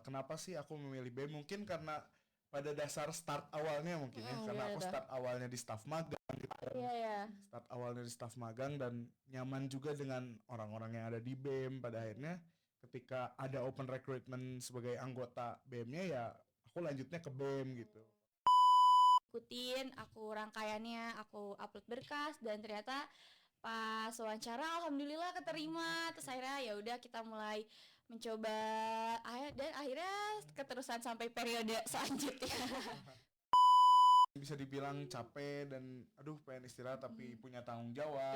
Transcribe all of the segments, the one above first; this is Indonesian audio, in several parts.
kenapa sih aku memilih BEM? Mungkin karena pada dasar start awalnya mungkin karena aku start awalnya di staf magang gitu. Start awalnya di staf magang dan nyaman juga dengan orang-orang yang ada di BEM. Pada akhirnya ketika ada open recruitment sebagai anggota BEM-nya ya aku lanjutnya ke BEM gitu. Ikutin aku rangkaiannya, aku upload berkas dan ternyata pas wawancara alhamdulillah keterima. Terus akhirnya ya udah kita mulai mencoba dan akhirnya keterusan sampai periode selanjutnya. Bisa dibilang capek dan pengen istirahat tapi punya tanggung jawab.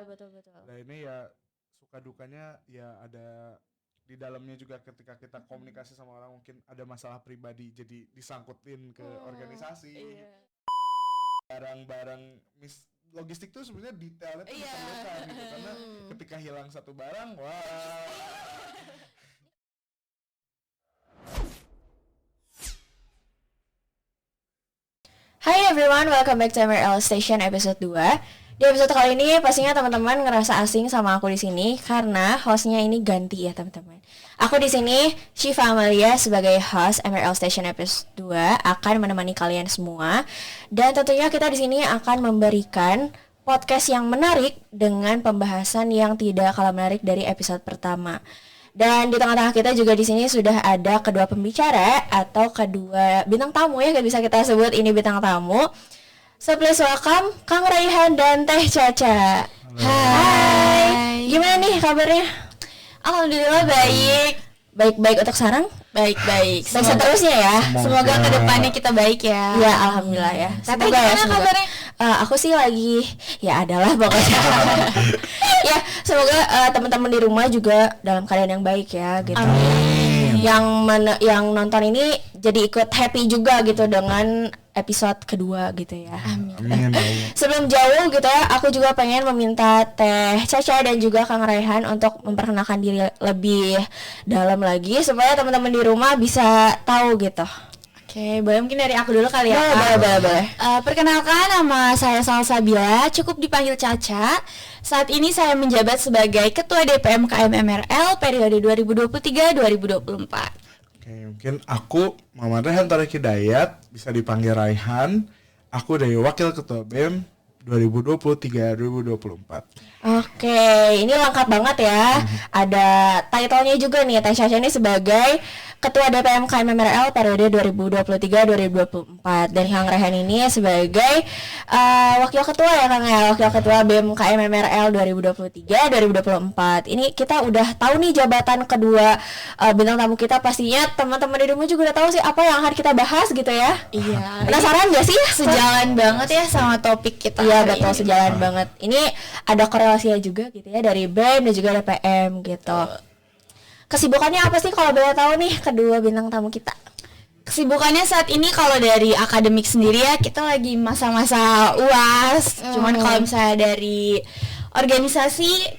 Betul. Nah ini ya suka dukanya ya ada di dalamnya juga ketika kita komunikasi sama orang mungkin ada masalah pribadi jadi disangkutin ke organisasi. Barang-barang logistik tuh sebenarnya detailnya tuh diperlukan gitu karena ketika hilang satu barang Hi everyone, welcome back to MRL Station episode 2. Di episode kali ini pastinya teman-teman ngerasa asing sama aku di sini karena hostnya ini ganti ya teman-teman. Aku di sini Shiva Amalia sebagai host MRL Station episode 2 akan menemani kalian semua dan tentunya kita di sini akan memberikan podcast yang menarik dengan pembahasan yang tidak kalah menarik dari episode pertama. Dan di tengah-tengah kita juga di sini sudah ada kedua pembicara atau kedua bintang tamu ya, bisa kita sebut ini bintang tamu. So please welcome Kang Raihan dan Teh Caca. Hai. Gimana nih kabarnya? Alhamdulillah baik. Baik-baik untuk sekarang? Baik-baik. Baik seterusnya ya. Semoga kedepannya kita baik ya. Ya alhamdulillah ya. Semoga ya. Kabarnya? Aku sih lagi ya adalah pokoknya. Ya semoga teman-teman di rumah juga dalam keadaan yang baik ya gitu. Amin. Yang nonton ini jadi ikut happy juga gitu dengan episode kedua gitu ya. Amin. Sebelum jauh gitu ya, aku juga pengen meminta Teh Caca dan juga Kang Raihan untuk memperkenalkan diri lebih dalam lagi supaya teman-teman di rumah bisa tahu gitu. Oke, boleh mungkin dari aku dulu kali ya. Boleh. Perkenalkan, nama saya Salsabila, cukup dipanggil Caca. Saat ini saya menjabat sebagai Ketua DPM KM MRL periode 2023-2024. Oke, mungkin aku Muhammad Raihan Tariq Hidayat, bisa dipanggil Raihan. Aku dari Wakil Ketua BEM 2023-2024. Oke, ini lengkap banget ya. Ada title-nya juga nih, Teh Caca ini sebagai Ketua DPM KM MRL periode 2023-2024 dan Kang Raihan ini sebagai Wakil Ketua ya Kang ya, Wakil Ketua BEM KM MRL 2023-2024. Ini kita udah tahu nih jabatan kedua bintang tamu kita, pastinya teman-teman di rumah juga udah tahu sih apa yang akan kita bahas gitu ya. Iya. Penasaran gak sih? Sejalan banget ya sama topik kita. Iya betul, sejalan banget. Ini ada korelasinya juga gitu ya dari BEM dan juga DPM gitu. Kesibukannya apa sih kalau boleh tahu nih kedua bintang tamu kita? Kesibukannya saat ini kalau dari akademik sendiri ya kita lagi masa-masa UAS. Cuman kalau misalnya dari organisasi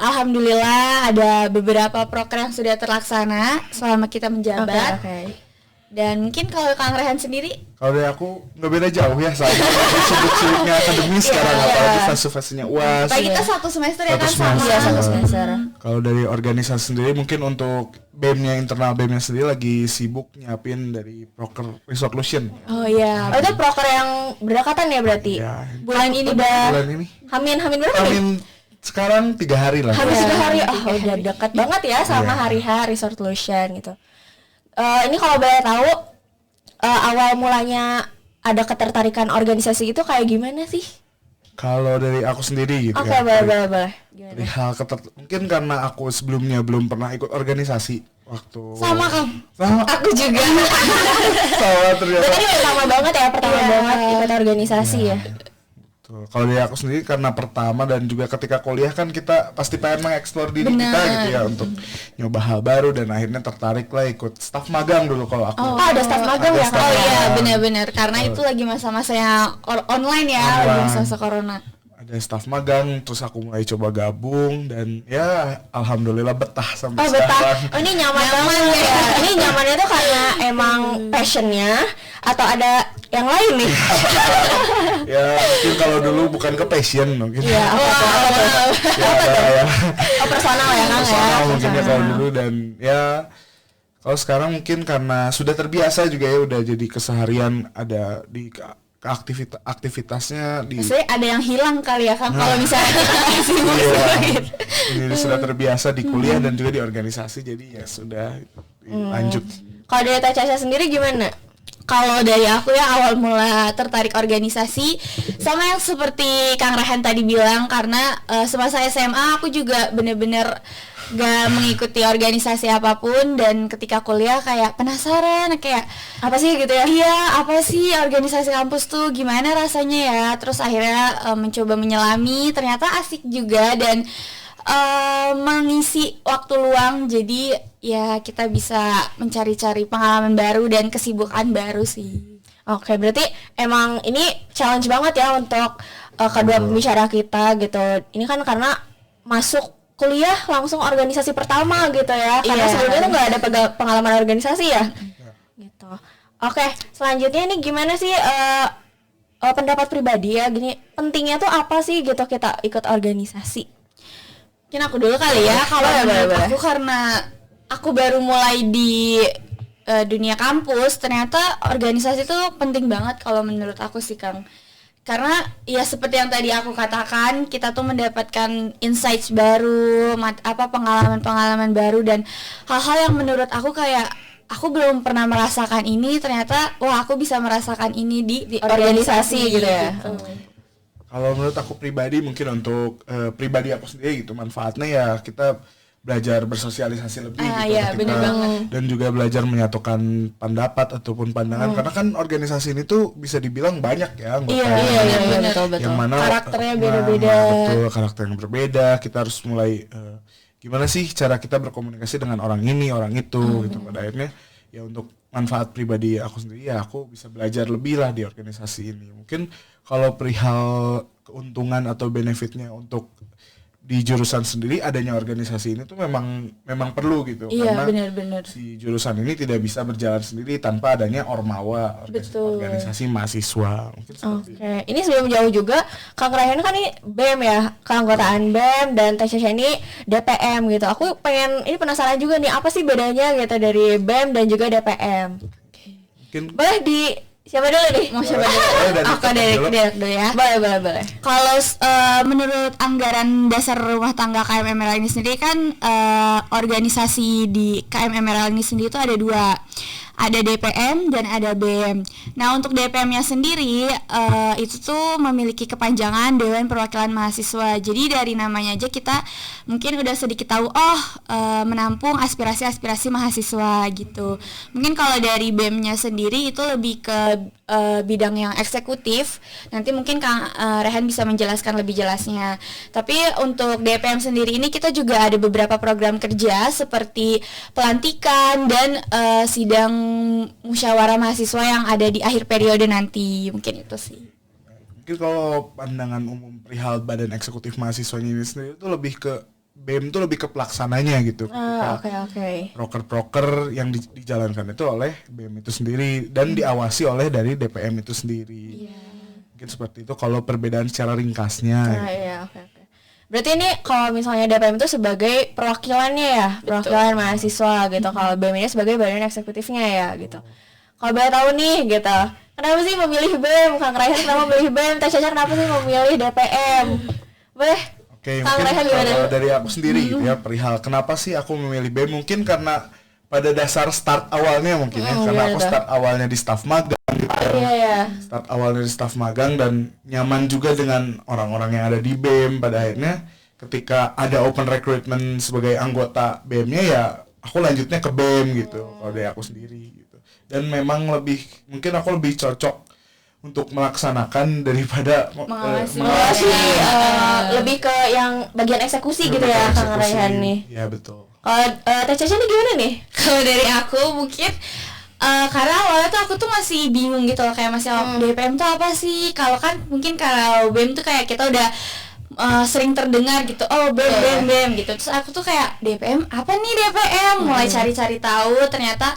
alhamdulillah ada beberapa program yang sudah terlaksana selama kita menjabat. Oke. Dan mungkin kalau Kang Rehan sendiri? Kalau dari aku nggak beda jauh ya, sama sibuk-sibuknya akademis sekarang apalagi fase-fasenya UAS. Baik, kita satu semester ya kan sama. Iya, satu semester. Kalau dari organisasi sendiri mungkin untuk BEM-nya, internal BEM-nya sendiri lagi sibuk nyiapin dari proker resolution. Oh iya. Oh, itu proker yang berdekatan ya berarti? Iya. Bulan ini udah Bulan ini. Hamin berapa nih? Amin. Sekarang 3 hari lah. Hamin 3 hari. Oh, udah dekat banget ya sama hari resolution gitu. Ini kalau boleh tahu awal mulanya ada ketertarikan organisasi itu kayak gimana sih? Kalau dari aku sendiri gitu Oke, ya. boleh. Dari hal mungkin karena aku sebelumnya belum pernah ikut organisasi waktu. Sama Kang. Sama. Aku juga. Sama ternyata. Berarti ini pertama banget ikut organisasi ya. Kalau dari aku sendiri karena pertama dan juga ketika kuliah kan kita pasti pengen mengeksplor diri kita gitu ya untuk nyoba hal baru dan akhirnya tertarik lah ikut staf magang dulu kalau aku. Ada staf magang ya? Oh iya benar-benar karena itu lagi masa-masanya online ya, lagi masa corona. Ada staf magang, terus aku mulai coba gabung dan ya alhamdulillah betah sampai Oh sekarang. ini nyaman banget ya. Ini nyamannya tuh karena emang passionnya atau ada yang lain nih? Ya mungkin kalau dulu bukan ke passion mungkin. Iya, ya, personal ya Kang ya. Personal mungkin ya kalau dulu dan ya Kalau sekarang mungkin karena sudah terbiasa juga ya, udah jadi keseharian ada di aktivitasnya di. Maksudnya ada yang hilang kali ya kan kalau misalnya kita sibuk gitu. Ini sudah terbiasa di kuliah dan juga di organisasi, jadi ya sudah lanjut. Kalau dari Teh Caca sendiri gimana? Kalau dari aku ya awal mula tertarik organisasi sama yang seperti Kang Rehan tadi bilang, karena semasa SMA aku juga bener-bener gak mengikuti organisasi apapun, dan ketika kuliah kayak penasaran kayak Apa sih gitu ya? iya apa sih organisasi kampus tuh, gimana rasanya ya. Terus akhirnya mencoba menyelami, ternyata asik juga dan mengisi waktu luang, jadi ya kita bisa mencari-cari pengalaman baru dan kesibukan baru sih. Oke, berarti emang ini challenge banget ya untuk kedua pembicara kita gitu. Ini kan karena masuk kuliah langsung organisasi pertama gitu ya, karena sebelumnya tuh nggak ada pengalaman organisasi ya. Gitu. Oke, selanjutnya nih gimana sih pendapat pribadi ya, gini pentingnya tuh apa sih gitu kita ikut organisasi? Mungkin aku dulu kali ya. Kalau menurut aku, karena aku baru mulai di dunia kampus, ternyata organisasi itu penting banget kalau menurut aku sih Kang. Karena ya seperti yang tadi aku katakan, kita tuh mendapatkan insights baru, pengalaman-pengalaman baru, dan hal-hal yang menurut aku kayak aku belum pernah merasakan ini, ternyata wah aku bisa merasakan ini di organisasi gitu ya. Kalau menurut aku pribadi, mungkin untuk pribadi aku sendiri gitu, manfaatnya ya kita belajar bersosialisasi lebih gitu, iya, bener banget. dan juga belajar menyatukan pendapat ataupun pandangan, karena kan organisasi ini tuh bisa dibilang banyak ya anggota, Iya, betul. yang mana Karakternya beda-beda. betul, karakter yang berbeda. Kita harus mulai gimana sih cara kita berkomunikasi dengan orang ini orang itu gitu. Pada akhirnya ya untuk manfaat pribadi aku sendiri, ya aku bisa belajar lebih lah di organisasi ini. Mungkin kalau perihal keuntungan atau benefitnya untuk di jurusan sendiri, adanya organisasi ini tuh memang perlu gitu. Iya, karena benar. si jurusan ini tidak bisa berjalan sendiri tanpa adanya Ormawa, organisasi mahasiswa. Mungkin seperti itu. Ini sebelum jauh juga, Kang Rayhan kan ini BEM ya, keanggotaan BEM, dan Teh Caca ini DPM gitu. Aku penasaran juga nih, apa sih bedanya gitu dari BEM dan juga DPM? Mungkin Boleh di siapa dulu nih? Mau siapa dulu? Aku dari dulu ya. Boleh. Kalau menurut anggaran dasar rumah tangga KMMRL ini sendiri kan, organisasi di KMMRL ini sendiri itu ada dua, ada DPM dan ada BEM. Nah untuk DPM-nya sendiri itu tuh memiliki kepanjangan Dewan Perwakilan Mahasiswa. Jadi dari namanya aja kita mungkin udah sedikit tahu menampung aspirasi-aspirasi mahasiswa gitu. Mungkin kalau dari BEM-nya sendiri itu lebih ke bidang yang eksekutif. Nanti mungkin Kang Rehan bisa menjelaskan lebih jelasnya. Tapi untuk DPM sendiri ini kita juga ada beberapa program kerja seperti pelantikan dan sidang musyawarah mahasiswa yang ada di akhir periode nanti. Mungkin itu sih. Mungkin kalau pandangan umum perihal badan eksekutif mahasiswanya ini sendiri itu lebih ke BEM, itu lebih ke pelaksananya gitu. Oke. Proker-proker yang dijalankan itu oleh BEM itu sendiri dan diawasi oleh dari DPM itu sendiri. Mungkin seperti itu kalau perbedaan secara ringkasnya. Oke. Berarti ini kalau misalnya DPM itu sebagai perwakilannya ya, perwakilan mahasiswa gitu. Kalau BEM ini sebagai badan eksekutifnya ya gitu. Kalau boleh tahu nih gitu, kenapa sih memilih BEM? Kang Rayhan kenapa memilih BEM? Teh Caca kenapa sih memilih DPM? Boleh? Oke, mungkin kalau dari aku sendiri gitu ya, perihal kenapa sih aku memilih BEM, mungkin karena pada dasar start awalnya mungkin ya, karena aku start awalnya di staf magang gitu. Start awalnya di staf magang dan nyaman juga dengan orang-orang yang ada di BEM. Pada akhirnya ketika ada open recruitment sebagai anggota BEM-nya, ya aku lanjutnya ke BEM gitu kalau dari aku sendiri gitu. Dan memang mungkin aku lebih cocok untuk melaksanakan daripada mengawasi. Lebih ke yang bagian eksekusi gitu ya Kang Rayhan nih. Ya betul. Kalau Teh Caca nih gimana nih? Kalau dari aku mungkin karena awalnya tuh aku tuh masih bingung gitu loh, kayak masih DPM tuh apa sih? Kalau kan mungkin kalau BEM tuh kayak kita udah sering terdengar gitu, BEM gitu. Terus aku tuh kayak DPM apa nih DPM? Mulai cari-cari tahu, ternyata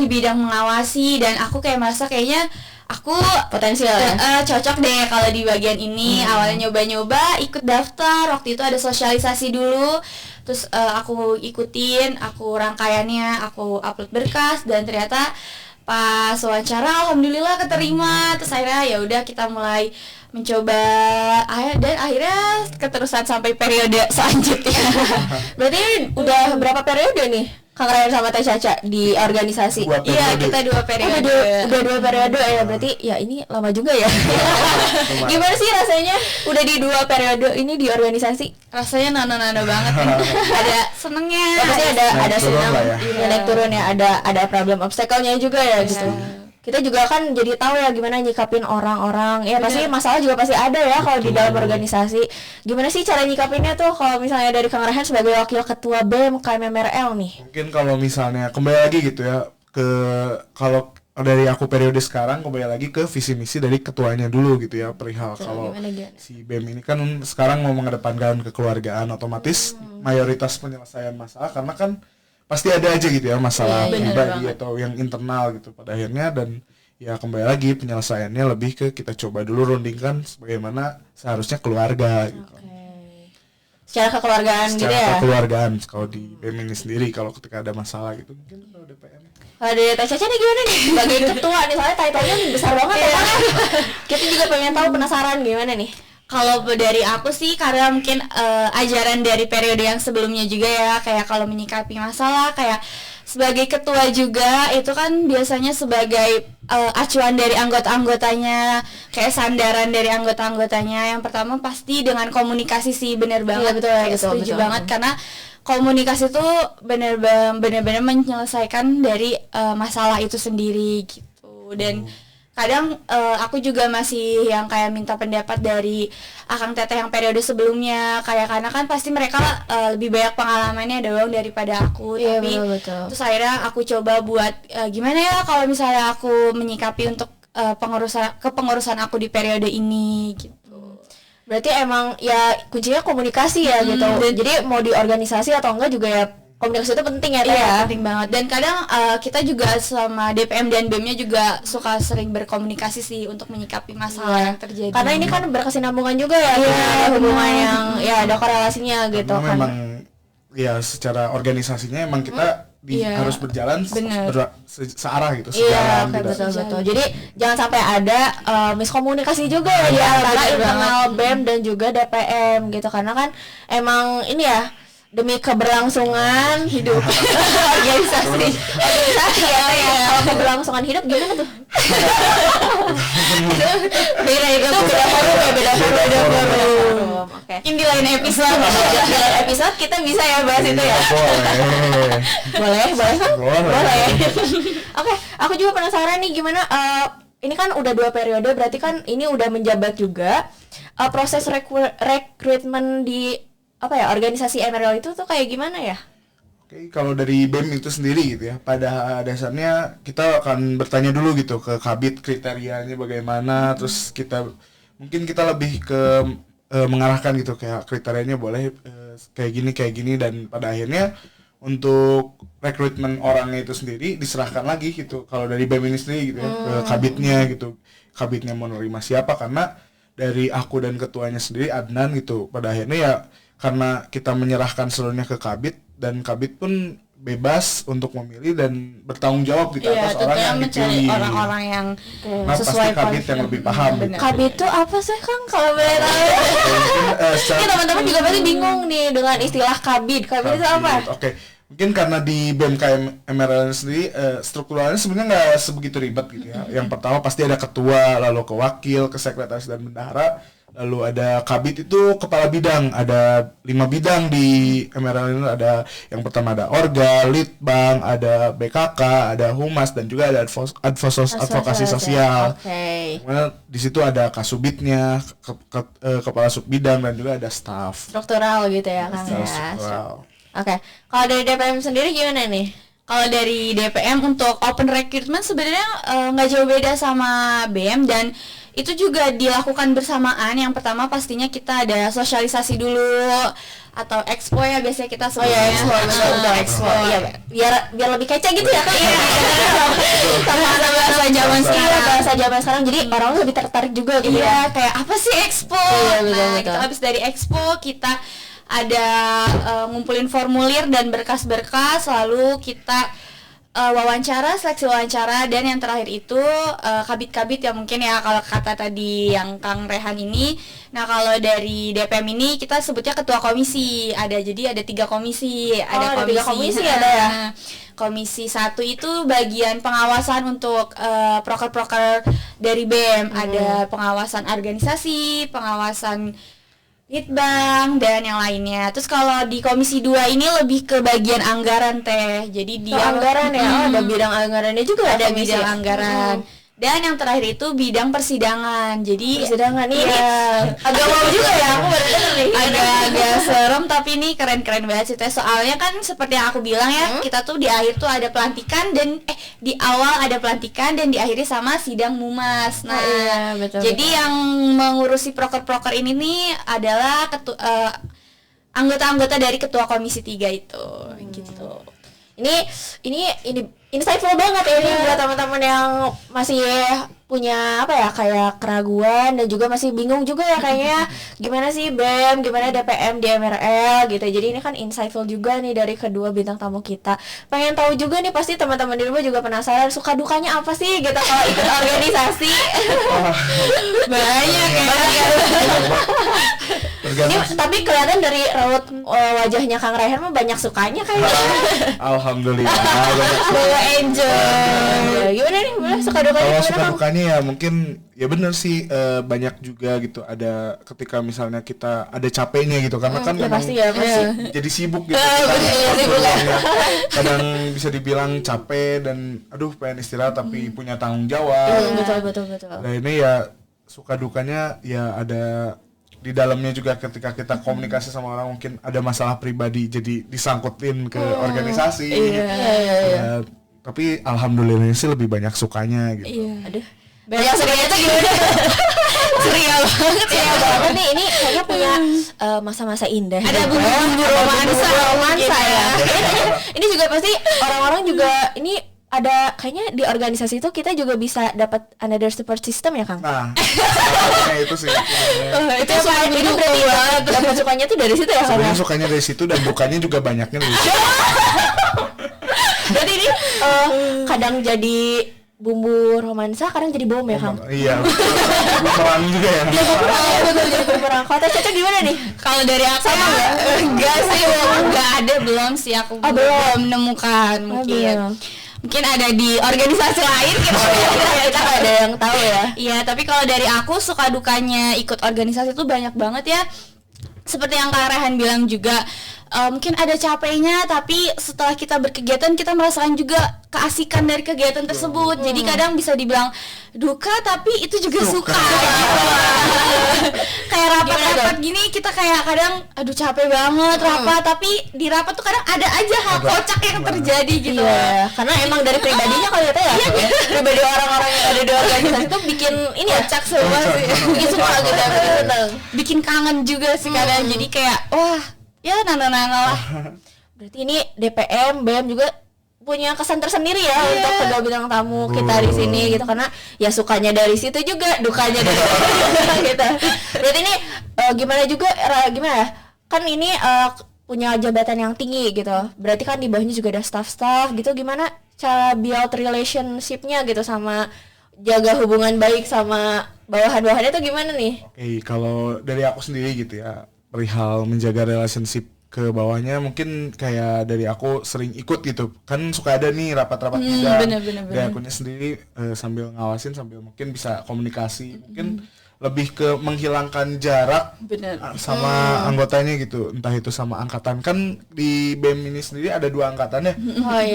di bidang mengawasi, dan aku kayak merasa kayaknya aku potensial cocok deh kalau di bagian ini. Awalnya nyoba-nyoba ikut daftar, waktu itu ada sosialisasi dulu, Terus aku ikutin, aku rangkaiannya, aku upload berkas, dan ternyata pas wawancara alhamdulillah keterima. Terus akhirnya ya udah kita mulai mencoba, dan akhirnya keterusan sampai periode selanjutnya. Berarti udah berapa periode nih Kang Ryan sama Teh Caca di organisasi? Iya, kita 2 periode. Udah 2 periode ya, berarti ya ini lama juga ya. Gimana sih rasanya udah di 2 periode ini di organisasi? Rasanya nano-nano banget nih. Ada senengnya. Pasti ada senang, ya. naik turun ya, ada problem obstacle-nya juga ya gitu. Kita juga kan jadi tahu ya gimana nyikapin orang-orang. Ya pasti masalah juga pasti ada ya kalau di dalam organisasi. Gimana sih cara nyikapinnya tuh kalau misalnya dari Kang Rehan sebagai wakil ketua BEM KMMRL nih? Mungkin kalau misalnya kembali lagi gitu ya kalau dari aku periode sekarang kembali lagi ke visi misi dari ketuanya dulu gitu ya, perihal kalau si BEM ini kan sekarang mau mengedepankan kekeluargaan, otomatis mayoritas penyelesaian masalah karena kan pasti ada aja gitu ya masalah pribadi atau yang internal gitu pada akhirnya, dan ya kembali lagi penyelesaiannya lebih ke kita coba dulu rundingkan sebagaimana seharusnya keluarga gitu. Secara kekeluargaan gitu ya? Kekeluargaan kalau di BEM ini sendiri kalau ketika ada masalah gitu. Mungkin kalau DPM. Kalau dari Teh Caca nih gimana nih? Sebagai ketua nih, soalnya title-nya besar banget ya. Kita juga pengen tahu, penasaran gimana nih? Kalau dari aku sih karena mungkin ajaran dari periode yang sebelumnya juga ya, kayak kalau menyikapi masalah kayak sebagai ketua juga itu kan biasanya sebagai acuan dari anggota-anggotanya, kayak sandaran dari anggota-anggotanya. Yang pertama pasti dengan komunikasi sih, bener banget. Setuju banget karena komunikasi tuh bener-bener menyelesaikan dari masalah itu sendiri gitu. Dan kadang aku juga masih yang kayak minta pendapat dari Akang Teteh yang periode sebelumnya, kayak karena kan pasti mereka lebih banyak pengalamannya dong daripada aku. Tapi betul. Terus akhirnya aku coba buat gimana ya kalau misalnya aku menyikapi untuk kepengurusan aku di periode ini gitu. Berarti emang ya kuncinya komunikasi ya gitu. Jadi mau di organisasi atau enggak juga ya komunikasi itu penting ya, penting banget. Dan kadang kita juga sama DPM dan BEM-nya juga suka sering berkomunikasi sih untuk menyikapi masalah yang terjadi. Karena ini kan berkesinambungan juga ya, ada hubungan yang ya ada korelasinya gitu kan. Memang ya secara organisasinya emang kita harus berjalan searah gitu, sejalan. Iya, betul. Jadi jangan sampai ada miskomunikasi juga ya di antara internal BEM dan juga DPM gitu, karena kan emang ini ya demi keberlangsungan hidup organisasi ya. Kalau keberlangsungan hidup gimana tuh? beda forum. Oke. Ini di lain episode. Di lain episode kita bisa ya bahas itu ya. Boleh. Oke, aku juga penasaran nih gimana ini kan udah 2 periode, berarti kan ini udah menjabat juga. Proses rekrutmen di organisasi Emerald itu tuh kayak gimana ya? Oke, kalau dari BEM itu sendiri gitu ya, pada dasarnya kita akan bertanya dulu gitu ke Kabid kriterianya bagaimana, terus kita lebih ke mengarahkan gitu kayak kriterianya boleh kayak gini, dan pada akhirnya untuk rekrutmen orangnya itu sendiri diserahkan lagi gitu kalau dari BEM ini sendiri gitu ya, ke Kabidnya gitu. Kabidnya mau nerima siapa, karena dari aku dan ketuanya sendiri Adnan gitu, pada akhirnya ya karena kita menyerahkan seluruhnya ke Kabid, dan Kabid pun bebas untuk memilih dan bertanggung jawab gitu atas orang yang dipilih. Orang-orang yang sesuai pasti Kabid yang lebih paham. Kabid itu apa sih Kang kalau boleh tahu? Ini teman-teman juga pasti bingung nih dengan istilah Kabid. Kabid itu apa? Oke. Mungkin karena di BMKM MRL sendiri strukturalnya sebenarnya nggak sebegitu ribet gitu ya. Yang pertama pasti ada ketua, lalu ke wakil, ke sekretaris dan bendahara. Lalu ada Kabid itu kepala bidang, ada 5 bidang di MRL ini. Ada yang pertama ada Orga, Litbang, ada BKK, ada Humas, dan juga ada advokasi sosial. Kemudian di situ ada Kasubidnya, kepala subbidang, dan juga ada staff. Struktural gitu ya Kang ya. Oke. Kalau dari DPM sendiri gimana nih? Kalau dari DPM untuk open recruitment sebenarnya nggak jauh beda sama BEM, dan itu juga dilakukan bersamaan. Yang pertama pastinya kita ada sosialisasi dulu atau expo ya biasanya kita sebutnya. Expo. Iya, biar lebih kece gitu ya kan. Sama bahasa zaman sekarang, jadi orang lebih tertarik juga gitu. Iya, kayak apa sih expo? Betul. Kita habis dari expo kita ada ngumpulin formulir dan berkas-berkas, lalu kita wawancara, seleksi wawancara, dan yang terakhir itu kabit-kabit ya mungkin ya kalau kata tadi yang Kang Rehan ini. Nah kalau dari DPM ini kita sebutnya ketua komisi, jadi ada 3 komisi, ada komisi ada ya. Komisi 1 itu bagian pengawasan untuk proker-proker dari BEM, ada pengawasan organisasi, pengawasan Litbang dan yang lainnya. Terus kalau di komisi 2 ini lebih ke bagian anggaran teh. Jadi dia anggaran ya. Ada bidang anggarannya juga, ada bidang anggaran. Dan yang terakhir itu bidang persidangan. Jadi persidangan ini agak mau juga ya aku baru denger nih. Agak serem tapi ini keren-keren banget sih teh. Soalnya kan seperti yang aku bilang ya, kita tuh di akhir tuh ada pelantikan dan di awal ada pelantikan dan diakhiri sama sidang mumas. Nah, betul, jadi yang mengurusi proker-proker ini nih adalah anggota-anggota dari ketua komisi 3 itu gitu. Ini insightful banget ya ini buat teman-teman yang masih punya kayak keraguan dan juga masih bingung juga ya kayaknya gimana sih BEM, gimana DPM di MRL gitu. Jadi ini kan insightful juga nih dari kedua bintang tamu kita. Pengen tahu juga nih pasti teman-teman di rumah juga penasaran suka dukanya apa sih gitu kalau ikut organisasi. Banyak ya. Ini tapi kelihatan dari raut wajahnya Kang Rehan mah banyak sukanya kayaknya. Alhamdulillah. Bawa enjoy. Gimana nih? Suka dukanya Kalau gimana, suka Kang? dukanya ya mungkin ya bener sih, banyak juga gitu. Ada ketika misalnya kita ada capeknya gitu karena kan Ya memang pasti ya, pasti. jadi sibuk gitu. Kadang bisa dibilang capek dan aduh pengen istirahat tapi punya tanggung jawab. Betul. Nah ini ya suka dukanya ya ada di dalamnya juga ketika kita komunikasi sama orang mungkin ada masalah pribadi jadi disangkutin ke organisasi. Ya, tapi alhamdulillah sih lebih banyak sukanya gitu. Aduh. Banyak sukanya tuh gimana? Ceria banget nih. Ini kayaknya punya masa-masa indah. Ada bumbu-bumbu romansa ya. Ini juga pasti orang-orang juga ini ada kayaknya di organisasi itu kita juga bisa dapat another support system ya Kang. Nah, itu sih. Itu berarti dapat sukanya tuh dari situ ya Kang. Sebenarnya sukanya dari situ dan dukanya juga banyaknya dari situ. Berarti ini kadang jadi bumbu romansa, kadang jadi bom ya Kang. Iya. Bumerang juga ya. Betul jadi bumerang. Kalau Caca gimana nih? Kalau dari aku enggak sih, belum sih aku belum menemukan mungkin. Mungkin ada di organisasi lain kita nggak ada yang tahu ya. Iya, tapi kalau dari aku suka dukanya ikut organisasi itu banyak banget ya. Seperti yang Kak Rehan bilang juga, mungkin ada capeknya, tapi setelah kita berkegiatan kita merasakan juga keasikan dari kegiatan tersebut. Jadi kadang bisa dibilang duka, tapi itu juga suka. Kayak rapat-rapat gini kita kayak kadang aduh capek banget rapat, tapi di rapat tuh kadang ada aja hal kocak yang terjadi gitu. Iya, karena emang dari pribadinya kalau kita ya, pribadi orang-orang yang ada di organisasi itu bikin ini ya kocak semua sih. Bikin suka gitu ya, bikin kangen juga sih kadang. Jadi kayak wah ya nana lah. Berarti ini DPM, BEM juga punya kesan tersendiri ya untuk kedua bintang tamu kita di sini gitu, karena ya sukanya dari situ juga, dukanya dari gitu. Berarti ini gimana ya? Kan ini punya jabatan yang tinggi gitu. Berarti kan di bawahnya juga ada staff-staff gitu. Gimana cara build relationship-nya gitu sama jaga hubungan baik sama bawahan-bawahannya tuh gimana nih? Oke, kalau dari aku sendiri gitu ya, perihal menjaga relationship ke bawahnya mungkin kayak dari aku sering ikut gitu kan, suka ada nih rapat-rapat juga dari akunya sendiri, sambil ngawasin sambil mungkin bisa komunikasi, mungkin lebih ke menghilangkan jarak sama anggotanya gitu, entah itu sama angkatan. Kan di BEM ini sendiri ada 2 angkatan ya,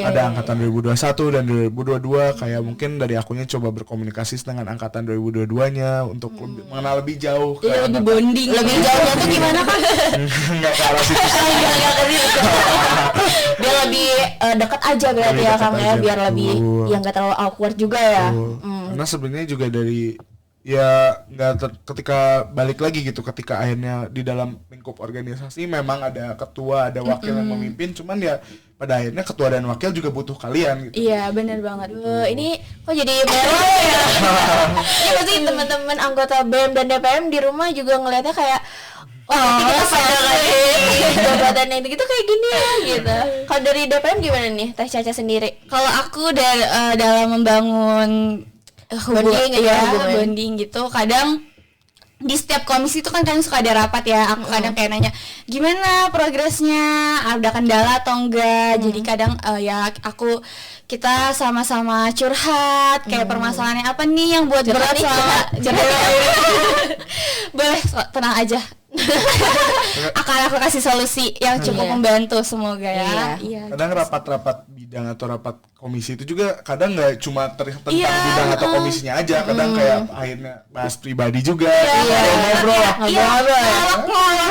ada angkatan 2021 dan 2022. Kayak mungkin dari akunya coba berkomunikasi dengan angkatan 2022-nya untuk mengenal lebih jauh, lebih bonding. Lebih jauhnya tuh gimana Kan? Nggak ke arah situ. Biar lebih dekat aja berarti ya Kang ya, biar lebih yang nggak terlalu awkward juga ya. Karena sebenarnya juga dari ya ketika balik lagi gitu, ketika akhirnya di dalam lingkup organisasi memang ada ketua, ada wakil yang memimpin, cuman ya pada akhirnya ketua dan wakil juga butuh kalian gitu. Iya benar banget. Ini kok jadi melo ya? Ini pasti teman-teman anggota BEM dan DPM di rumah juga ngelihatnya kayak jabatannya itu kayak gini ya gitu. Kalau dari DPM gimana nih Teh Caca sendiri? Kalau aku dalam membangun bonding gitu, kadang di setiap komisi itu kan suka ada rapat ya. Aku kadang kayak nanya gimana progresnya, ada kendala atau enggak. Jadi kadang kita sama-sama curhat kayak permasalahannya apa nih yang buat berat sama boleh tenang aja. Akan aku kasih solusi yang cukup membantu semoga ya. Iya. Kadang rapat-rapat bidang atau rapat komisi itu juga kadang nggak cuma tentang bidang atau komisinya aja, kadang kayak akhirnya bahas pribadi juga. Ngobrol.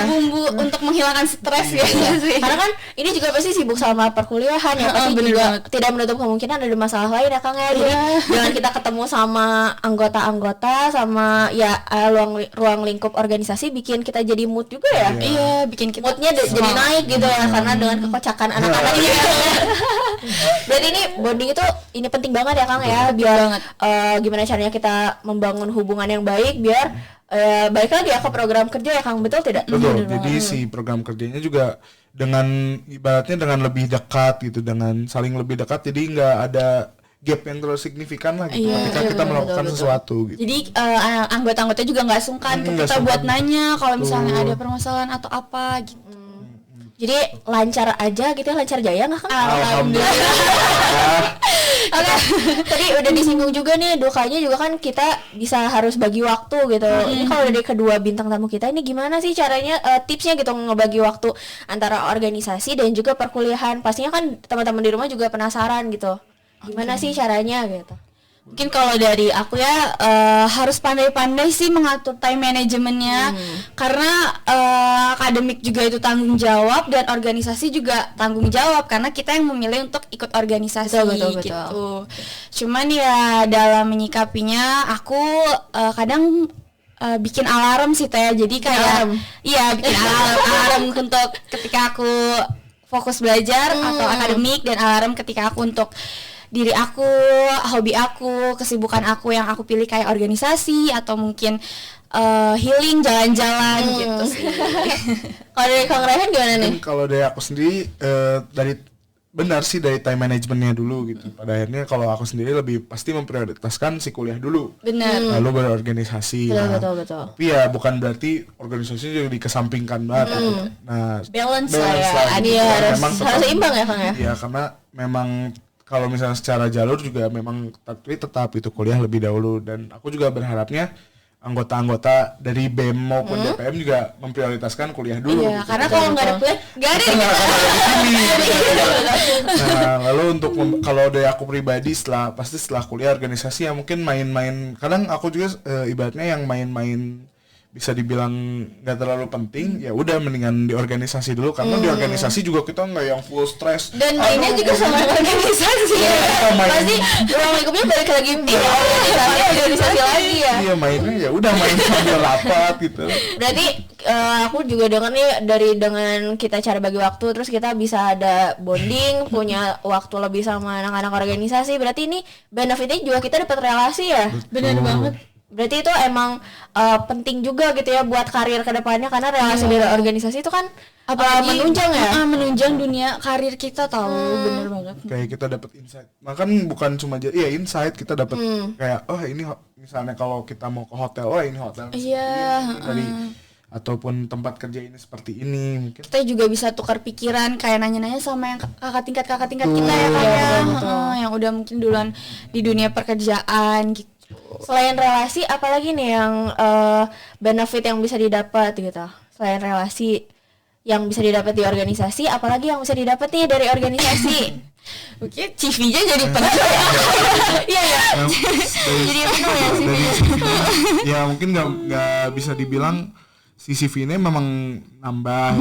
Bumbu untuk menghilangkan stres ya sih. Karena kan ini juga pasti sibuk sama perkuliahan ya, pasti juga tidak menutup kemungkinan ada masalah lain ya Kang ya. Jadi jangan kita ketemu sama anggota-anggota sama ruang lingkup organisasi bikin kita jadi mood juga ya. Iya, bikin kita moodnya jadi naik gitu ya karena dengan kekocakan anak-anak ini. Berarti ini bonding itu penting banget ya Kang ya, biar gimana caranya kita membangun hubungan yang baik biar balik lagi ya ke program kerja ya Kang, betul tidak? Betul. Jadi si program kerjanya juga ibaratnya dengan lebih dekat gitu, dengan saling lebih dekat, jadi nggak ada gap yang terlalu signifikan lah gitu ketika kita melakukan sesuatu gitu. Jadi anggota-anggota juga nggak sungkan ke kita buat nanya kalau misalnya ada permasalahan atau apa gitu. Jadi lancar aja gitu ya, lancar jaya nggak Kang? Alhamdulillah. Oke, tadi udah disinggung juga nih dukanya juga kan kita harus bagi waktu gitu. Ini kalau dari kedua bintang tamu kita ini gimana sih caranya, tipsnya gitu ngebagi waktu antara organisasi dan juga perkuliahan? Pastinya kan teman-teman di rumah juga penasaran gitu. Gimana sih caranya gitu? Mungkin kalau dari aku ya harus pandai-pandai sih mengatur time manajemennya, karena akademik juga itu tanggung jawab dan organisasi juga tanggung jawab karena kita yang memilih untuk ikut organisasi gitu. Cuman ya dalam menyikapinya aku kadang bikin alarm sih Teh, jadi kayak bikin alarm untuk ketika aku fokus belajar atau akademik, dan alarm ketika aku untuk diri aku, hobi aku, kesibukan aku yang aku pilih kayak organisasi atau mungkin healing, jalan-jalan gitu sih. Kalau dari Kang Rehan gimana nih? Kalau dari aku sendiri dari time managementnya dulu gitu. Pada akhirnya kalau aku sendiri lebih pasti memprioritaskan si kuliah dulu. Benar. Lalu berorganisasi. Betul. Tapi ya bukan berarti organisasi juga dikesampingkan banget. Gitu. Nah, balance lah ya. Dia harus seimbang ya Kang ya. Iya, karena memang kalau misalnya secara jalur juga memang tetap itu kuliah lebih dahulu, dan aku juga berharapnya anggota-anggota dari BEM maupun DPM juga memprioritaskan kuliah dulu. Iya, gitu. Karena kalau nggak ada kuliah nggak ada. Nah, lalu untuk kalau dari aku pribadi setelah kuliah organisasi ya mungkin main-main. Kadang aku juga ibaratnya yang main-main bisa dibilang nggak terlalu penting, ya udah mendingan di organisasi dulu, karena di organisasi juga kita nggak yang full stress dan mainnya juga sama organisasi pasti ruang lingkupnya balik lagi organisasi lagi ya. Iya, mainnya ya udah main sambil rapat gitu. Berarti aku juga dengar nih dengan kita cara bagi waktu, terus kita bisa ada bonding, punya waktu lebih sama anak-anak organisasi, berarti ini benefitnya juga kita dapat relasi ya. Benar banget. Berarti itu emang penting juga gitu ya buat karir kedepannya, karena relasi dari organisasi itu kan menunjang ya, menunjang dunia karir kita tahu. Bener banget. Kayak kita dapat insight, makan bukan cuma insight, kita dapat kayak ini misalnya kalau kita mau ke hotel, ini hotel dari ataupun tempat kerja ini seperti ini, mungkin kita juga bisa tukar pikiran kayak nanya-nanya sama yang kakak tingkat kita ya kayak yang udah mungkin duluan di dunia pekerjaan gitu. Selain relasi, apalagi nih yang benefit yang bisa didapat gitu? Selain relasi yang bisa didapat di organisasi, apalagi yang bisa didapat nih dari organisasi? Mungkin CV-nya jadi penuh. Iya ya. Jadi penuh ya CV-nya. Ya mungkin nggak bisa dibilang si CV ini memang nambah.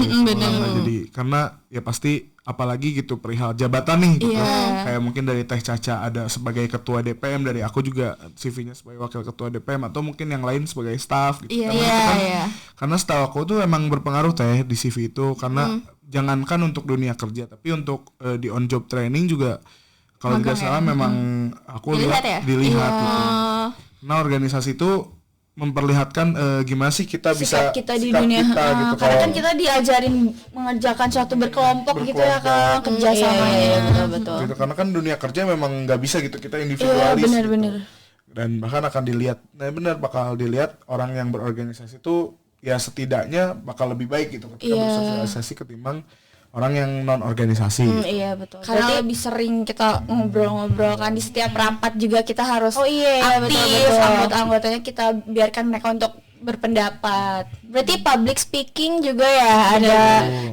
Jadi karena ya pasti apalagi gitu perihal jabatan nih gitu. Kayak mungkin dari Teh Caca ada sebagai ketua DPM, dari aku juga CV-nya sebagai wakil ketua DPM, atau mungkin yang lain sebagai staff gitu. Karena setahu aku tuh emang berpengaruh Teh di CV itu, karena jangankan untuk dunia kerja, tapi untuk di on job training juga kalau tidak salah memang aku dilihat gitu. Nah, organisasi itu memperlihatkan gimana sih kita sikap bisa kita di dunia kita, gitu. Karena kan kita diajarin mengerjakan suatu berkelompok gitu ya kan, kerjasamanya betul. Gitu, karena kan dunia kerja memang nggak bisa gitu kita individualis. Bener-bener. Gitu. Dan bahkan akan dilihat, bakal dilihat orang yang berorganisasi itu ya setidaknya bakal lebih baik gitu ketika bersosialisasi ketimbang orang yang non organisasi. Iya betul. Karena lebih sering kita ngobrol-ngobrol kan di setiap rapat juga kita harus aktif, betul. anggota-anggotanya kita biarkan mereka untuk berpendapat. Berarti public speaking juga ya ada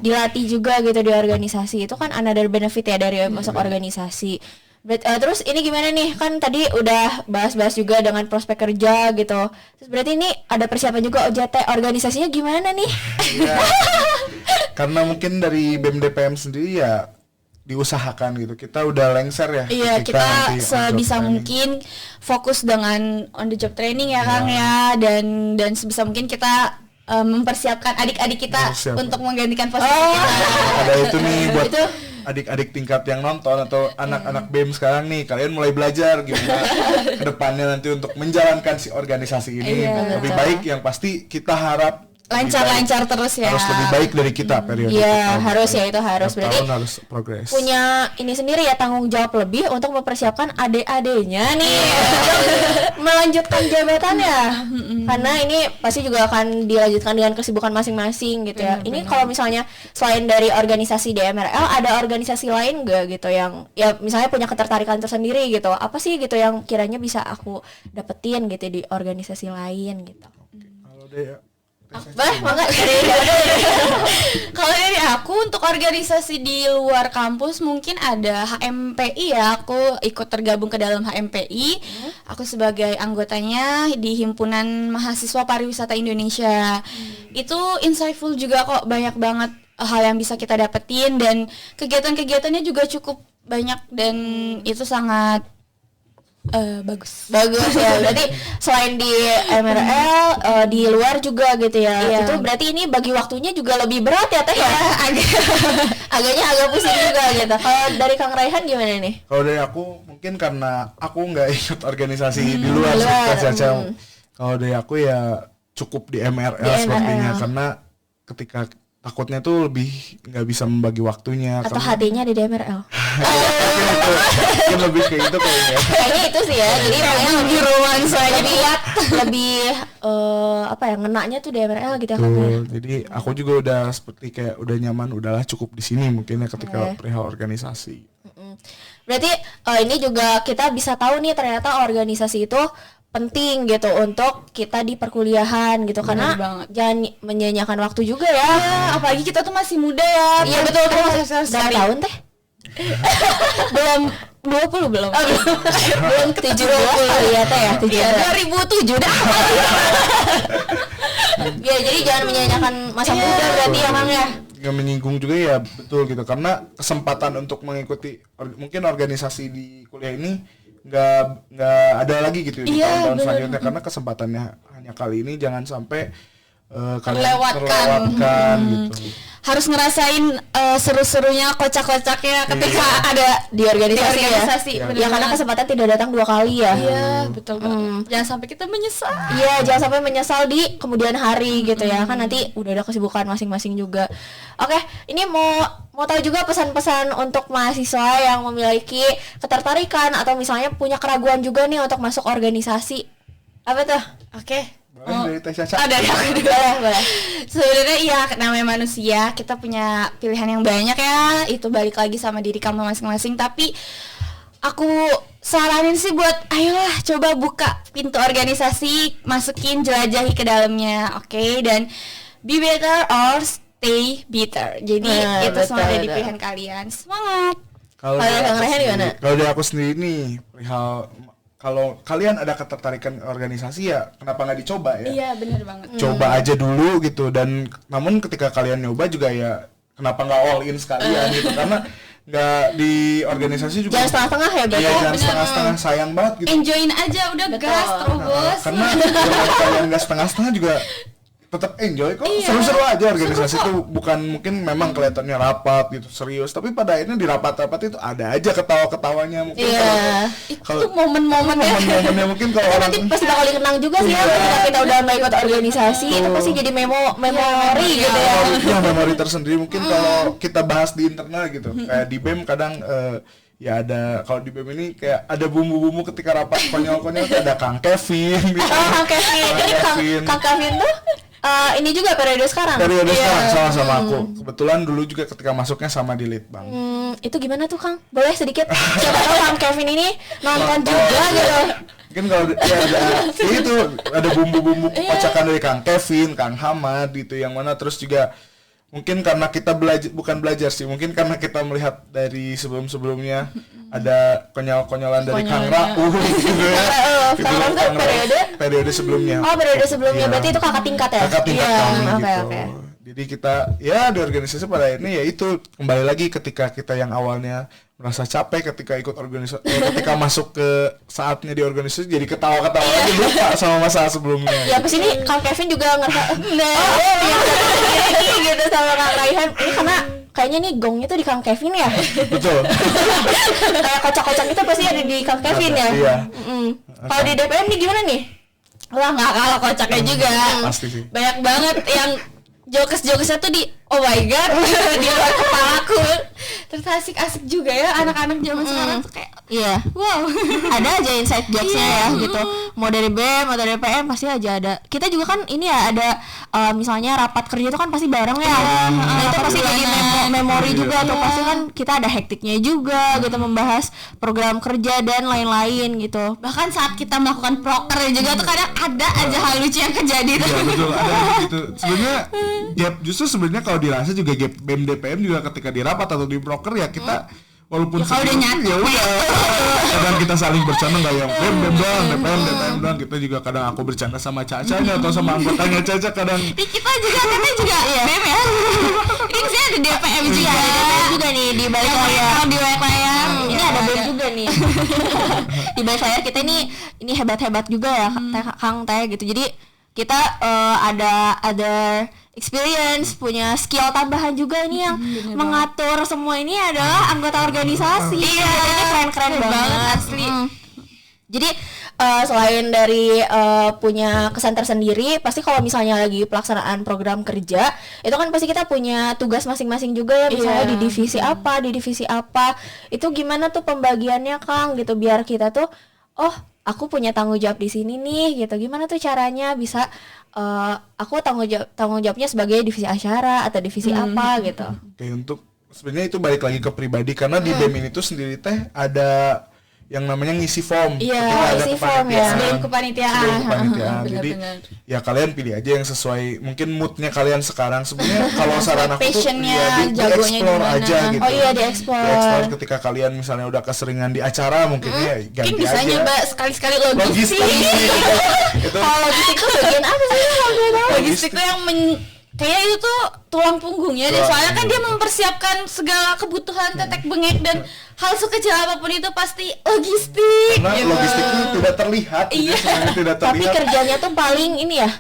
dilatih juga gitu di organisasi. Itu kan another benefit ya dari masuk organisasi. Terus ini gimana nih, kan tadi udah bahas-bahas juga dengan prospek kerja gitu. Terus berarti ini ada persiapan juga OJT, organisasinya gimana nih? Ya, karena mungkin dari BEM DPM sendiri ya diusahakan gitu. Kita udah lengser ya. Iya, kita sebisa mungkin fokus dengan on the job training ya Kang ya, dan sebisa mungkin kita mempersiapkan adik-adik kita untuk menggantikan posisi kita. Ada itu nih buat adik-adik tingkat yang nonton atau anak-anak BEM sekarang nih, kalian mulai belajar gimana kedepannya nanti untuk menjalankan si organisasi ini lebih baik. Yang pasti kita harap lancar terus ya. Harus lebih baik dari kita periode. Iya, harus ya, itu harus. Berarti harus progres. Punya ini sendiri ya, tanggung jawab lebih untuk mempersiapkan adik-adiknya nih melanjutkan jabatannya. Karena ini pasti juga akan dilanjutkan dengan kesibukan masing-masing gitu ya. Ini kalau misalnya selain dari organisasi DMRL, ada organisasi lain enggak gitu yang ya misalnya punya ketertarikan tersendiri gitu. Apa sih gitu yang kiranya bisa aku dapetin gitu di organisasi lain gitu. Kalau deh Kalau dari aku untuk organisasi di luar kampus mungkin ada HMPI ya. Aku ikut tergabung ke dalam HMPI. Aku sebagai anggotanya di Himpunan Mahasiswa Pariwisata Indonesia. Itu insightful juga kok, banyak banget hal yang bisa kita dapetin dan kegiatan-kegiatannya juga cukup banyak dan itu sangat bagus ya. Berarti selain di MRL di luar juga gitu ya. Itu berarti ini bagi waktunya juga lebih berat ya Teh ya. Agaknya agak pusing juga gitu. Kalau dari Kang Raihan gimana nih? Kalau dari aku mungkin karena aku nggak ikut organisasi di luar. Kalau dari aku ya cukup di MRL sepertinya, karena ketika takutnya tuh lebih nggak bisa membagi waktunya. Atau hatinya di DMRL. Mungkin lebih kayak gitu kayaknya. Kayaknya itu sih ya. Jadi makanya lebih romansa, lebih ngenaknya tuh DMRL gitu ya kan. Jadi aku juga udah seperti kayak udah nyaman, udahlah cukup di sini mungkin ya ketika perihal organisasi. Berarti ini juga kita bisa tahu nih ternyata organisasi itu penting gitu untuk kita di perkuliahan gitu. Karena jangan menyanyiakan waktu juga ya. Apalagi kita tuh masih muda ya. Iya betul. Berapa tahun Teh? Belum 20 belum. Belum ke 70 kali ya Teh ya. 2007 dah. Ya jadi jangan menyanyiakan masa muda berarti ya Mang ya. Nggak menyinggung juga ya, betul gitu, karena kesempatan untuk mengikuti mungkin organisasi di kuliah ini nggak ada lagi gitu di tahun-tahun selanjutnya, karena kesempatannya hanya kali ini, jangan sampai terlewatkan gitu. Harus ngerasain seru-serunya, kocak-kocaknya ketika ada di organisasi ya. Ya karena kesempatan tidak datang 2 kali ya. Iya, betul banget. Jangan sampai kita menyesal. Iya, jangan sampai menyesal di kemudian hari gitu ya. Kan nanti udah ada kesibukan masing-masing juga. Oke, ini mau tahu juga pesan-pesan untuk mahasiswa yang memiliki ketertarikan atau misalnya punya keraguan juga nih untuk masuk organisasi. Apa tuh? Oke. Dari Teh Caca. Dari aku dulu. Sebenarnya iya, namanya manusia, kita punya pilihan yang banyak ya. Itu balik lagi sama diri kamu masing-masing. Tapi aku saranin sih buat ayolah coba buka pintu organisasi, masukin, jelajahi ke dalamnya, oke? Dan be better or stay bitter. Jadi itu semua ada di pilihan kalian. Semangat. Kalau dari aku sendiri nih, perihal kalau kalian ada ketertarikan organisasi ya kenapa nggak dicoba ya? Iya benar banget. Coba aja dulu gitu, dan namun ketika kalian nyoba juga ya kenapa nggak all in sekalian gitu, karena nggak di organisasi juga. Jangan setengah-setengah ya berarti. Iya, jangan setengah-setengah, sayang banget gitu. Enjoyin aja udah gas terus. Karena kalau kalian nggak setengah-setengah juga tetap enjoy kok, seru-seru aja organisasi itu. Bukan mungkin memang kelihatannya rapat gitu serius, tapi pada akhirnya di rapat-rapat itu ada aja ketawa-ketawanya mungkin. Itu momen-momennya mungkin kalau orang nanti pasti bakal dikenang juga sih ya ketika kita udah nggak ikut organisasi itu pasti jadi memori gitu ya. Memori tersendiri mungkin kalau kita bahas di internal gitu. Kayak di BEM kadang ya ada, kalau di BEM ini kayak ada bumbu-bumbu ketika rapat konyol-konyol tuh ada Kang Kevin gitu. Kang Kevin. Ini Kang Kevin tuh ini juga periode sekarang. Sekarang sama aku. Kebetulan dulu juga ketika masuknya sama di Litbang. Itu gimana tuh Kang? Boleh sedikit? Siapa tahu Kang Kevin ini nonton juga gitu. Mungkin kalau itu ada bumbu-bumbu kocakan dari Kang Kevin, Kang Hamad gitu, yang mana terus juga mungkin karena kita bukan belajar sih, mungkin karena kita melihat dari sebelum-sebelumnya ada konyol-konyolan dari Kang Rauh gitu ya. Kang Rauh tuh periode sebelumnya. Oh, periode sebelumnya. Berarti itu kakak tingkat ya? Kakak tingkat kami gitu. Okay. Jadi kita ya di organisasi pada akhirnya ya itu kembali lagi ketika kita yang awalnya merasa capek ketika ikut organisasi, ketika masuk ke saatnya di organisasi jadi ketawa-ketawa aja, lupa sama masa sebelumnya. Ya pas ini Kang Kevin juga ngerasa gitu sama Kang Raihan. Ini karena kayaknya nih gongnya tuh di Kang Kevin ya. Betul. Kayak kocak-kocak itu pasti ada di Kang Kevin ya. Iya. Kalau di DPM nih gimana nih? Wah, nggak kalah kocaknya juga. Pasti sih. Banyak banget yang jokes-jokesnya tuh di oh my god di luar kepalaku. Terus asik-asik juga ya anak-anak zaman sekarang tuh kayak wow. Ada aja inside jokesnya ya gitu. Mau dari BEM atau dari DPM pasti aja ada. Kita juga kan ini ya ada misalnya rapat kerja itu kan pasti bareng ya. Nah itu pasti jadi memori juga tuh. Pasti kan kita ada hektiknya juga gitu, membahas program kerja dan lain-lain gitu. bahkan saat kita melakukan proker juga tuh kadang ada aja hal lucu yang kejadian. Iya betul, ada gitu. Sebenarnya gap justru sebenarnya kalau dirasa juga gap BEM DPM juga ketika di rapat atau di broker ya kita walaupun ya, kalau udah nyatu ya udah kadang kita saling bercanda nggak yang BEM doang, DPM doang. Kita juga kadang aku bercanda sama Caca-nya atau sama anggotanya Caca kadang. Kita juga BEM ya. Ini sih ada DPM juga. DPM juga nih di balik layar. Di balik layar. Ini ada BEM juga nih. Di balik layar kita ini hebat-hebat juga ya Kang Teh gitu. Jadi kita ada experience, punya skill tambahan juga ini yang mengatur semua ini adalah anggota organisasi. Iya, ini keren-keren banget asli. Jadi selain dari punya kesan tersendiri, pasti kalau misalnya lagi pelaksanaan program kerja, itu kan pasti kita punya tugas masing-masing juga ya, misalnya di divisi apa, itu gimana tuh pembagiannya Kang gitu, biar kita tuh aku punya tanggung jawab di sini nih gitu. Gimana tuh caranya bisa aku tanggung jawabnya sebagai divisi asyara atau divisi apa gitu. Oke, untuk sebenarnya itu balik lagi ke pribadi karena di BEM ini tuh sendiri teh ada yang namanya ngisi form. Iya, ngisi form ya. Sebelum kepanitiaan. Jadi ya kalian pilih aja yang sesuai mungkin moodnya kalian sekarang. Sebenarnya kalau saran aku tuh ya di-explore aja gitu. Oh iya, di-explore. Ketika kalian misalnya udah keseringan di acara mungkin ya ganti mungkin bisa aja. nyoba sekali-sekali logistik. Kalau logistik itu bagian apa sih? Logistik tuh yang kayak itu tuh tulang punggungnya deh, soalnya kan dia mempersiapkan segala kebutuhan tetek bengek dan hal sekecil apapun itu pasti logistik. Karena logistik itu tidak terlihat, tidak terlihat. Tapi kerjanya tuh paling ini ya,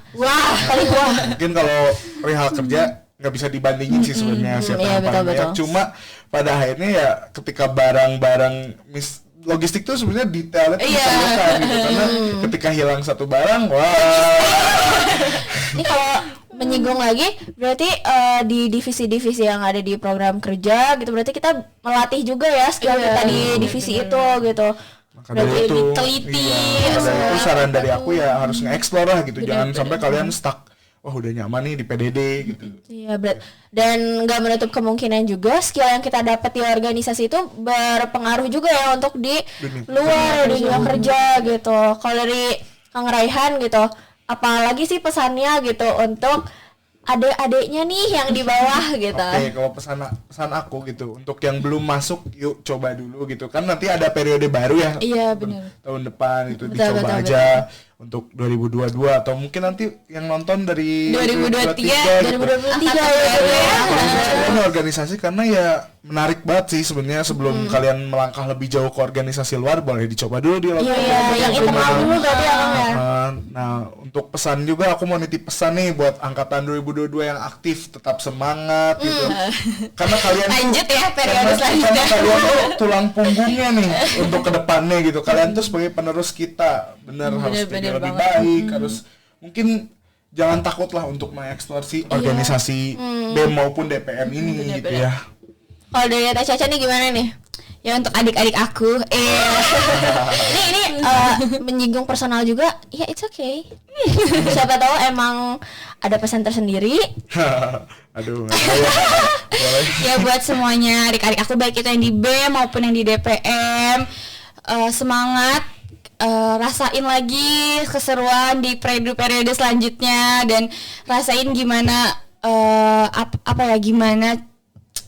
paling wah. Mungkin kalau perihal kerja nggak bisa dibandingin sih sebenarnya siapa yang paling banyak. Cuma pada akhirnya ya ketika barang-barang logistik tuh sebenarnya detailnya diperlukan gitu, karena ketika hilang satu barang, Ini kalau menyinggung lagi berarti di divisi-divisi yang ada di program kerja gitu, berarti kita melatih juga ya skill kita di divisi itu gitu. Berarti itu teliti. Itu saran dari aku ya harus nge-explore lah gitu. Jangan sampai kalian stuck. Wah udah nyaman nih di PDD gitu. Iya dan nggak menutup kemungkinan juga skill yang kita dapat di organisasi itu berpengaruh juga ya untuk di luar dunia kerja gitu. Kalau dari Kang Raihan gitu, apalagi sih pesannya gitu untuk adik-adiknya nih yang di bawah gitu. Oke, kalau pesan aku gitu untuk yang belum masuk yuk coba dulu gitu kan, nanti ada periode baru ya. Iya benar. Tahun depan itu dicoba aja. untuk 2022 atau mungkin nanti yang nonton dari 2023 gitu. 2023 ya. Ini organisasi karena ya menarik banget sih sebenarnya. Sebelum kalian melangkah lebih jauh ke organisasi luar, boleh dicoba dulu di lokal. Yang internal dulu berarti ya, Kang ya. Nah, untuk pesan juga aku mau nitip pesan nih buat angkatan 2022 yang aktif, tetap semangat gitu. Karena kalian lanjut ya periode selanjutnya. Kalian tuh tulang punggungnya nih untuk kedepannya gitu. Kalian tuh sebagai penerus kita, harus jadi lebih baik, harus mungkin jangan takut lah untuk mengeksplorasi organisasi BEM maupun DPM ini gitu ya. Kalau dari Teh Caca nih gimana nih? Ya untuk adik-adik aku ini menyinggung personal juga, ya it's okay. Siapa tahu emang ada pesan tersendiri. Aduh, nggak tahu ya. Ya buat semuanya adik-adik aku, baik itu yang di BEM maupun yang di DPM, semangat, rasain lagi keseruan di periode selanjutnya dan rasain gimana gimana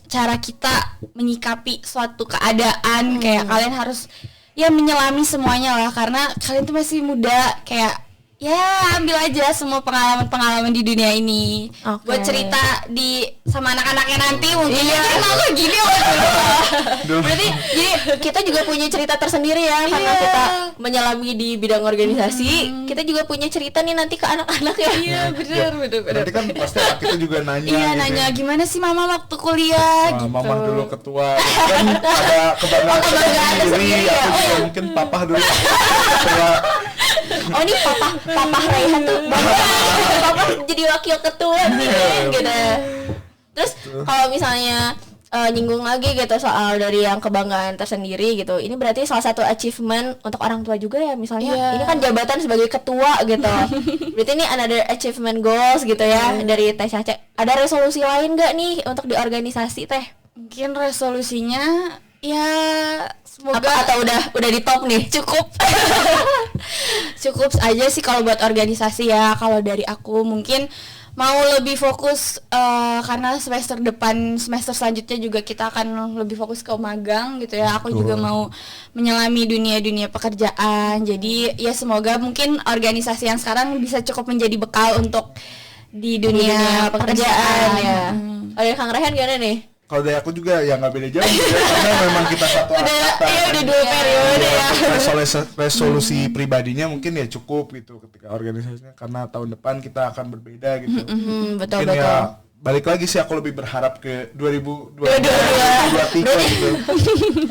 cara kita menyikapi suatu keadaan. Kayak kalian harus ya menyelami semuanya lah, karena kalian tuh masih muda, kayak ya ambil aja semua pengalaman di dunia ini buat cerita sama anak-anaknya nanti. Mungkin malu gini berarti jadi kita juga punya cerita tersendiri ya, karena kita menyelami di bidang organisasi. Kita juga punya cerita nih nanti ke anak-anak ya. Iya benar. Nanti kan pasti kita juga nanya. Iya gitu, nanya gimana sih mama waktu kuliah gitu. Mama dulu ketua kan ada kebanggaan sendiri. Aku juga mungkin papa dulu ketua. Oh ini papa Raihan tuh papa jadi wakil ketua gitu. Terus kalau misalnya nyinggung lagi gitu soal dari yang kebanggaan tersendiri gitu, ini berarti salah satu achievement untuk orang tua juga ya, misalnya ini kan jabatan sebagai ketua gitu. Berarti ini another achievement goals gitu ya dari Teh Caca. Ada resolusi lain gak nih untuk di organisasi Teh? Mungkin resolusinya ya semoga atau udah di top nih? Cukup aja sih kalau buat organisasi ya. Kalau dari aku mungkin mau lebih fokus karena semester selanjutnya juga kita akan lebih fokus ke magang gitu ya. Aku juga mau menyelami dunia pekerjaan. Jadi ya semoga mungkin organisasi yang sekarang bisa cukup menjadi bekal untuk di dunia pekerjaan ya. Ada Kang Rehan gimana nih? Kalau dari aku juga ya nggak beda jauh ya, karena memang kita satu angkatan. Udah 2 periode ya. Resolusi pribadinya mungkin ya cukup gitu ketika organisasinya, karena tahun depan kita akan berbeda gitu. Betul. Ya balik lagi sih, aku lebih berharap ke 2023 gitu.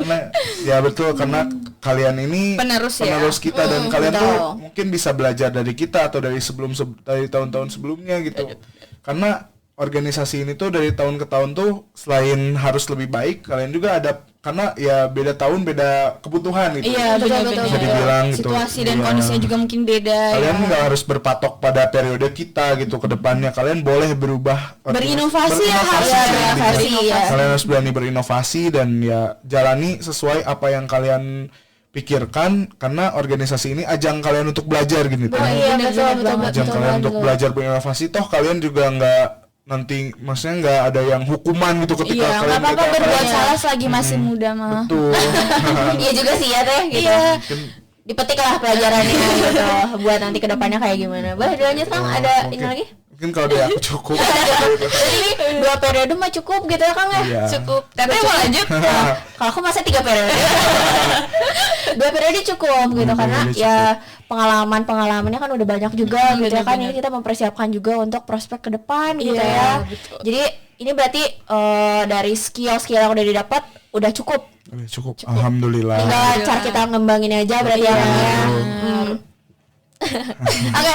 Karena ya betul, karena kalian ini penerus kita dan kalian tuh mungkin bisa belajar dari kita atau dari tahun-tahun sebelumnya gitu. Karena organisasi ini tuh dari tahun ke tahun tuh selain harus lebih baik, kalian juga ada, karena ya beda tahun beda kebutuhan gitu. Iya betul. Bisa dibilang gitu. Situasi dan kondisinya juga mungkin beda. Kalian nggak harus berpatok pada periode kita gitu ke depannya. Kalian boleh berubah. Berinovasi ya. Kalian harus berani berinovasi dan ya jalani sesuai apa yang kalian pikirkan, karena organisasi ini ajang kalian untuk belajar gitu. Iya betul. Ajang kalian untuk belajar berinovasi. Toh kalian juga nggak nanti, maksudnya nggak ada yang hukuman gitu ketika kalian apa berbuat salah selagi masih muda mah. Betul. Iya juga sih ya Teh gitu. Dipetik lah pelajarannya gitu buat nanti kedepannya kayak gimana. Dilanjut Kang, ada ini lagi? Mungkin kalau dari aku cukup. Jadi 2 periode mah cukup gitu ya Kang ya? Iya. Cukup. Tapi mau lanjut? Kalau aku masa 3 periode. 2 periode cukup gitu, karena ya pengalamannya kan udah banyak juga gitu ya kan. Ini kita mempersiapkan juga untuk prospek ke depan gitu ya. Betul. Jadi ini berarti dari skill yang udah didapat udah cukup. Cukup. Alhamdulillah. Tinggal cara kita ngembangin aja berarti ya. Oke,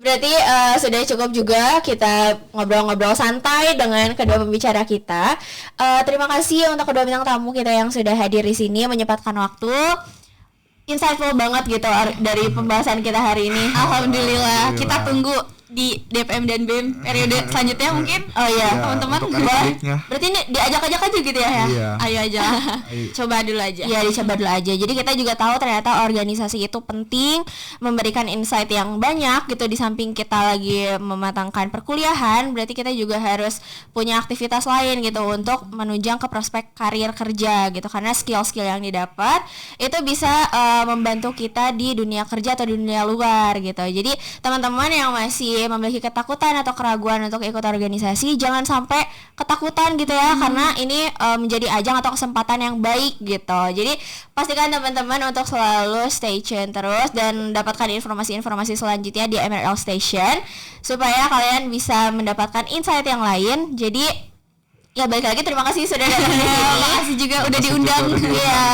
berarti sudah cukup juga kita ngobrol-ngobrol santai dengan kedua pembicara kita. Terima kasih untuk kedua bintang tamu kita yang sudah hadir di sini menyempatkan waktu. Insightful banget gitu dari pembahasan kita hari ini. Alhamdulillah. Kita tunggu di DPM dan BEM periode selanjutnya mungkin. Oh iya, teman-teman berarti ini diajak-ajak aja gitu ya. Iya. Ayo aja. Coba dulu aja. Ya dicoba dulu aja. Jadi kita juga tahu ternyata organisasi itu penting, memberikan insight yang banyak gitu. Di samping kita lagi mematangkan perkuliahan, berarti kita juga harus punya aktivitas lain gitu untuk menunjang ke prospek karir kerja gitu. Karena skill-skill yang didapat itu bisa membantu kita di dunia kerja atau di dunia luar gitu. Jadi teman-teman yang masih memiliki ketakutan atau keraguan untuk ikut organisasi, jangan sampai ketakutan gitu ya, karena ini menjadi ajang atau kesempatan yang baik gitu. Jadi pastikan teman-teman untuk selalu stay tune terus dan dapatkan informasi-informasi selanjutnya di MRL Station supaya kalian bisa mendapatkan insight yang lain. Jadi ya balik lagi, terima kasih sudah datang di sini. Terima kasih juga udah diundang. Iya.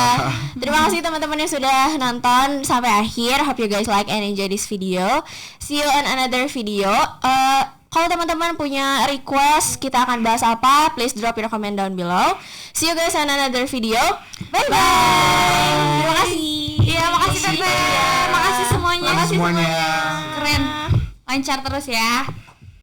Terima kasih teman-teman yang sudah nonton sampai akhir. Hope you guys like and enjoy this video. See you on another video. Kalau teman-teman punya request kita akan bahas apa, please drop your comment down below. See you guys on another video. Bye bye. Terima kasih. Iya, makasih Tante. Makasih semuanya. Makasih semuanya. Keren. Lancar terus ya.